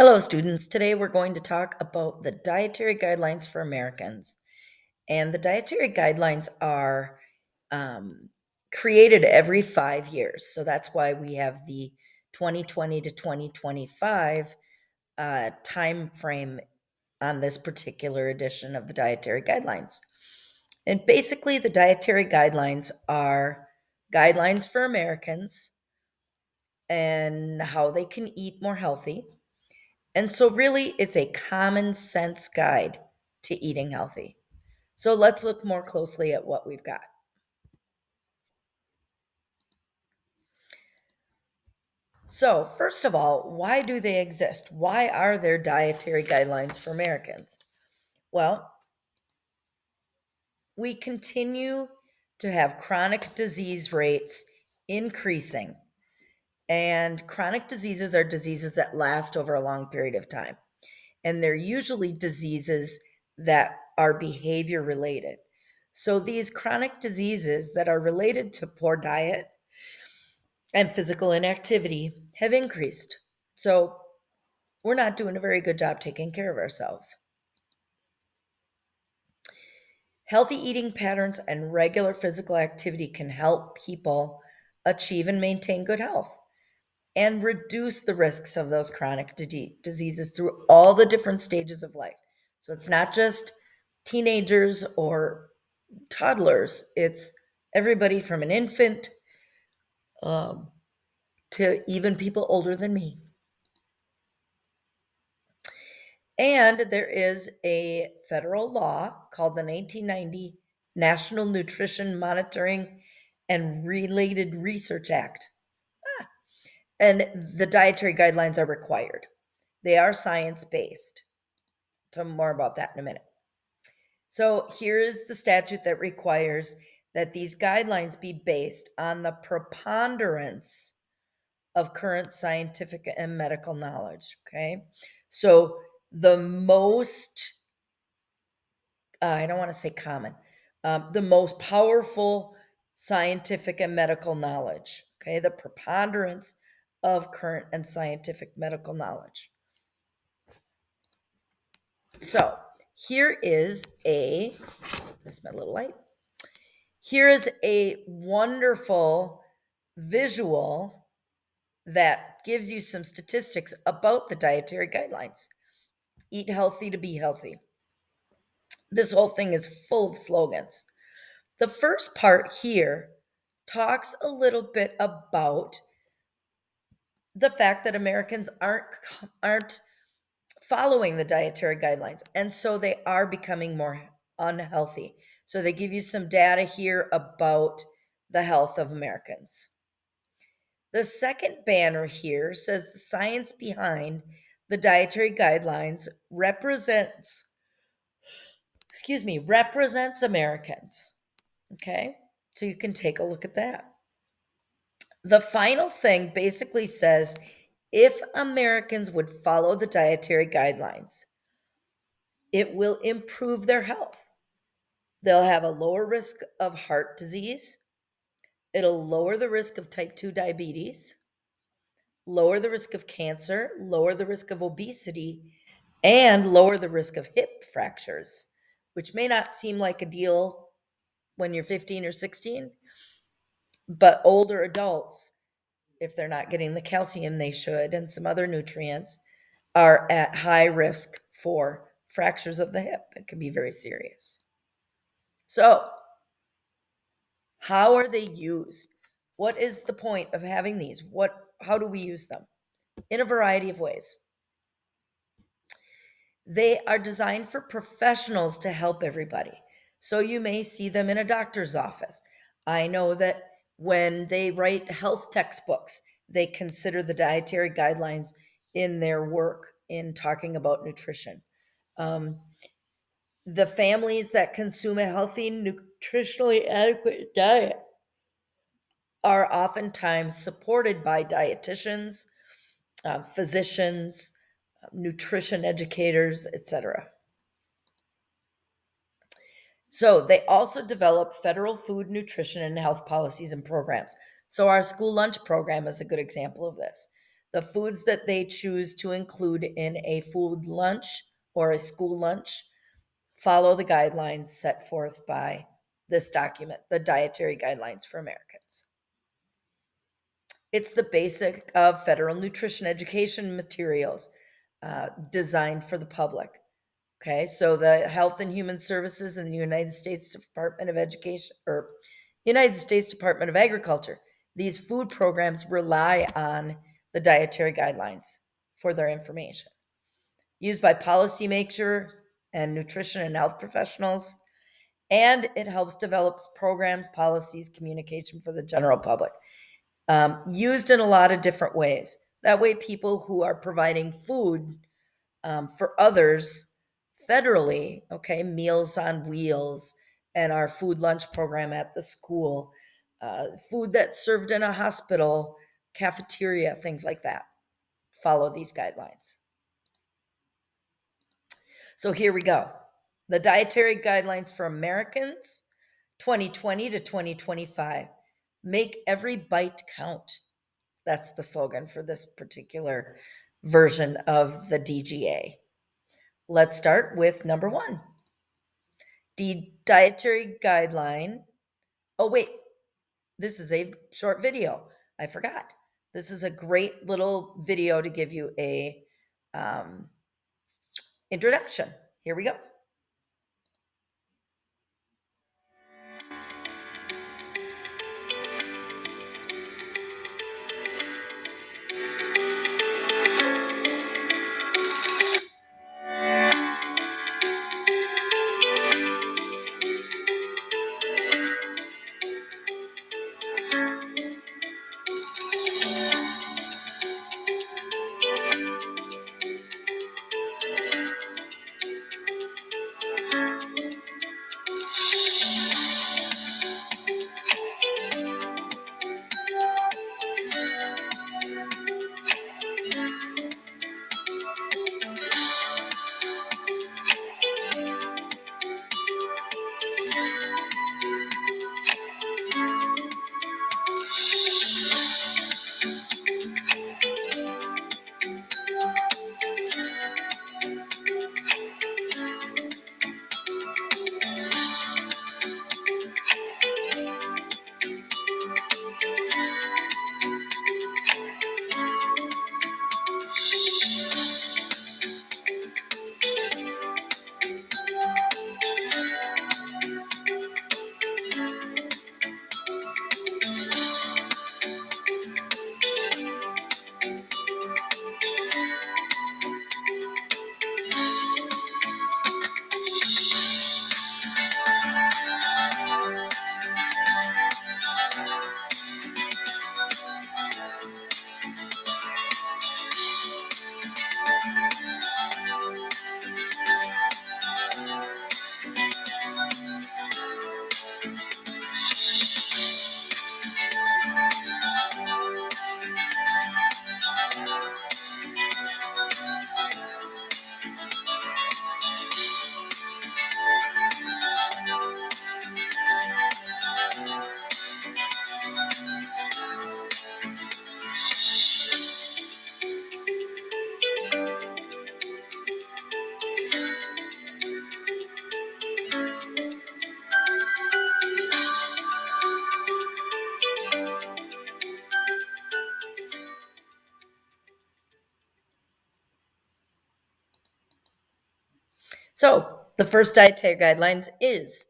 Hello, students. Today we're going to talk about the dietary guidelines for Americans. And the dietary guidelines are um, created every 5 years. So that's why we have the 2020 to 2025 time frame on this particular edition of the dietary guidelines. And basically, the dietary guidelines are guidelines for Americans and how they can eat more healthy. And so, really, it's a common sense guide to eating healthy. So, let's look more closely at what we've got. So, first of all, why do they exist? Why are there dietary guidelines for Americans? Well, we continue to have chronic disease rates increasing. And chronic diseases are diseases that last over a long period of time. And they're usually diseases that are behavior related. So these chronic diseases that are related to poor diet and physical inactivity have increased. So we're not doing a very good job taking care of ourselves. Healthy eating patterns and regular physical activity can help people achieve and maintain good health and reduce the risks of those chronic diseases through all the different stages of life. So it's not just teenagers or toddlers, it's everybody from an infant um, to even people older than me. And there is a federal law called the 1990 National Nutrition Monitoring and Related Research Act. And the dietary guidelines are required. They are science based. Tell me more about that in a minute. So here's the statute that requires that these guidelines be based on the preponderance of current scientific and medical knowledge. Okay. So the most, I don't want to say common, the most powerful scientific and medical knowledge. Okay. The preponderance of current and scientific medical knowledge. So here is this is my little light. Here is a wonderful visual that gives you some statistics about the dietary guidelines. Eat healthy to be healthy. This whole thing is full of slogans. The first part here talks a little bit about the fact that Americans aren't following the dietary guidelines, and so they are becoming more unhealthy. So they give you some data here about the health of Americans. The second banner here says the science behind the dietary guidelines represents Americans. Okay? So you can take a look at that. The final thing basically says if Americans would follow the dietary guidelines, it will improve their health. They'll have a lower risk of heart disease. It'll lower the risk of type 2 diabetes, lower the risk of cancer, lower the risk of obesity, and lower the risk of hip fractures, which may not seem like a deal when you're 15 or 16, but older adults, if they're not getting the calcium they should and some other nutrients, are at high risk for fractures of the hip. It can be very serious. So, how are they used? What is the point of having these? How do we use them? In a variety of ways. They are designed for professionals to help everybody. So you may see them in a doctor's office. I know that when they write health textbooks, they consider the dietary guidelines in their work in talking about nutrition. Um, the families that consume a healthy, nutritionally adequate diet are oftentimes supported by dietitians, physicians, nutrition educators, etc. So they also develop federal food, nutrition, and health policies and programs. So our school lunch program is a good example of this. The foods that they choose to include in a food lunch or a school lunch follow the guidelines set forth by this document, the Dietary Guidelines for Americans. It's the basic of federal nutrition education materials designed for the public. Okay, so the Health and Human Services and the United States Department of Education or United States Department of Agriculture, these food programs rely on the dietary guidelines for their information. Used by policymakers and nutrition and health professionals, and it helps develop programs, policies, communication for the general public. Used in a lot of different ways. That way, people who are providing food for others federally, okay, Meals on Wheels and our food lunch program at the school, food that's served in a hospital, cafeteria, things like that, follow these guidelines. So here we go. The Dietary Guidelines for Americans, 2020 to 2025. Make every bite count. That's the slogan for this particular version of the DGA. Let's start with number 1. The dietary guideline. Oh, wait, this is a short video. I forgot. This is a great little video to give you a introduction. Here we go. So, the first dietary guidelines is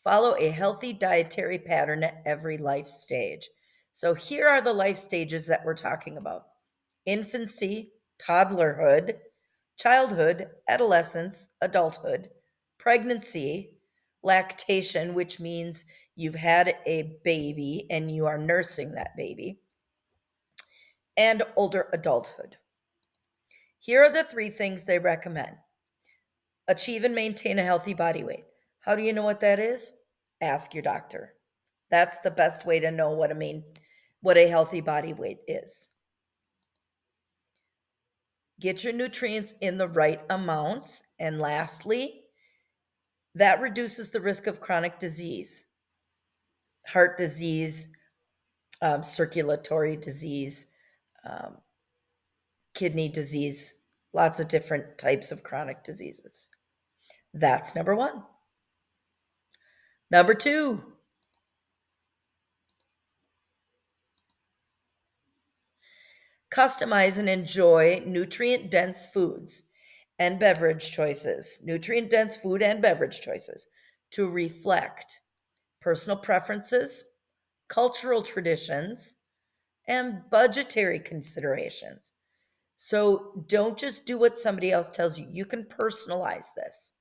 follow a healthy dietary pattern at every life stage. So, here are the life stages that we're talking about: infancy, toddlerhood, childhood, adolescence, adulthood, pregnancy, lactation, which means you've had a baby and you are nursing that baby, and older adulthood. Here are the 3 things they recommend. Achieve and maintain a healthy body weight. How do you know what that is? Ask your doctor. That's the best way to know what a healthy body weight is. Get your nutrients in the right amounts. And lastly, that reduces the risk of chronic disease, heart disease, circulatory disease, kidney disease, lots of different types of chronic diseases. That's number one. Number two, customize and enjoy nutrient dense foods and beverage choices, nutrient dense food and beverage choices to reflect personal preferences, cultural traditions, and budgetary considerations. So don't just do what somebody else tells you. You can personalize this.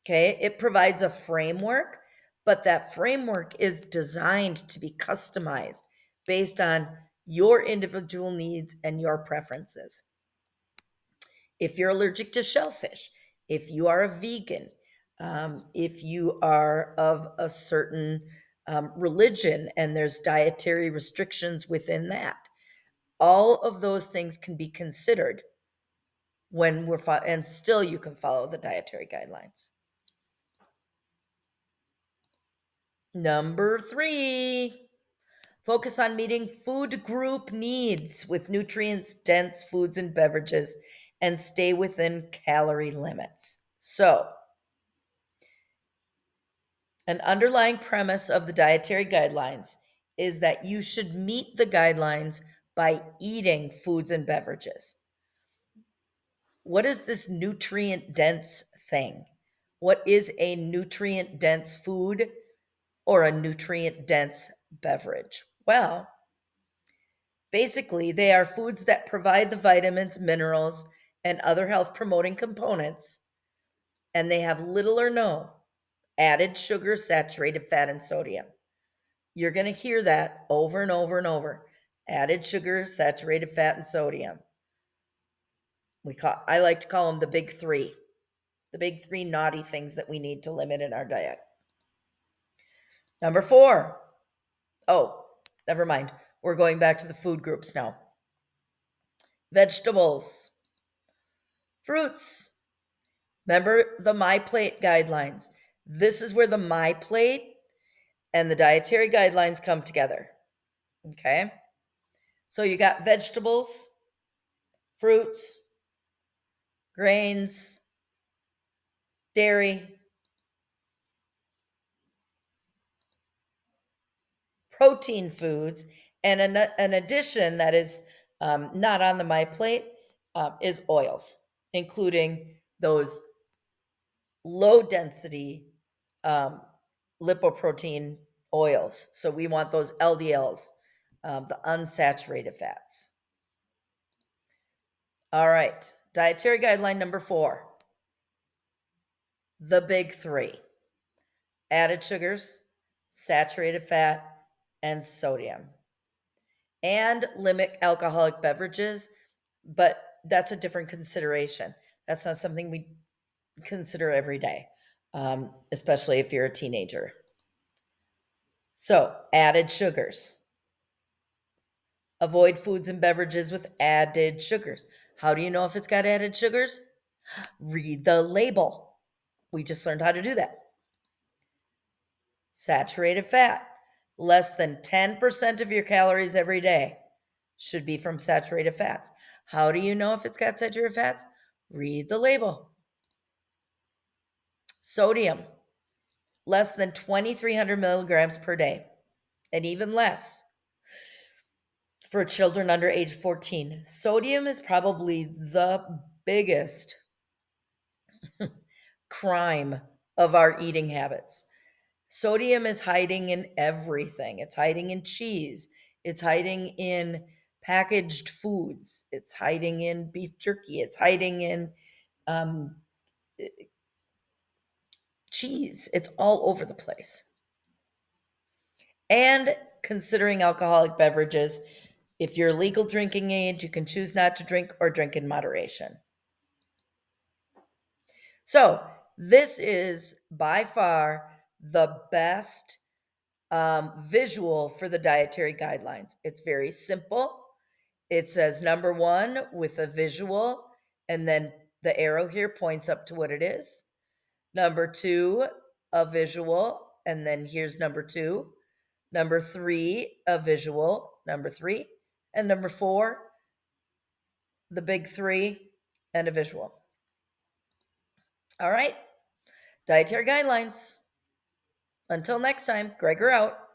Okay. It provides a framework, but that framework is designed to be customized based on your individual needs and your preferences. If you're allergic to shellfish, if you are a vegan, if you are of a certain religion and there's dietary restrictions within that, all of those things can be considered when and still you can follow the dietary guidelines. Number three, focus on meeting food group needs with nutrients dense foods and beverages and stay within calorie limits. So, an underlying premise of the dietary guidelines is that you should meet the guidelines by eating foods and beverages. What is this nutrient dense thing? What is a nutrient dense food or a nutrient dense beverage? Well, basically, they are foods that provide the vitamins, minerals, and other health promoting components, and they have little or no added sugar, saturated fat, and sodium. You're going to hear that over and over and over. Added sugar, saturated fat, and sodium. I like to call them the big three naughty things that we need to limit in our diet. Number four. Oh, never mind. We're going back to the food groups now. Vegetables, fruits. Remember the My Plate guidelines. This is where the My Plate and the dietary guidelines come together. Okay? So you got vegetables, fruits, grains, dairy, protein foods, and an addition that is not on the My Plate is oils, including those low density um, lipoprotein oils. So we want those LDLs, the unsaturated fats. All right, dietary guideline number 4, the big three: added sugars, saturated fat, and sodium. And limit alcoholic beverages, but that's a different consideration. That's not something we consider every day, especially if you're a teenager. So, added sugars. Avoid foods and beverages with added sugars. How do you know if it's got added sugars? Read the label. We just learned how to do that. Saturated fat. Less than 10% of your calories every day should be from saturated fats. How do you know if it's got saturated fats? Read the label. Sodium. Less than 2,300 milligrams per day, and even less for children under age 14. Sodium is probably the biggest crime of our eating habits. Sodium is hiding in everything. It's hiding in cheese. It's hiding in packaged foods. It's hiding in beef jerky. It's hiding in cheese. It's all over the place. And considering alcoholic beverages, if you're legal drinking age, you can choose not to drink or drink in moderation. So, this is by far the best visual for the dietary guidelines. It's very simple. It says number 1 with a visual, and then the arrow here points up to what it is. Number 2, a visual, and then here's number 2. Number 3, a visual, number 3, and number 4, the big three, and a visual. All right, dietary guidelines. Until next time, Gregor out.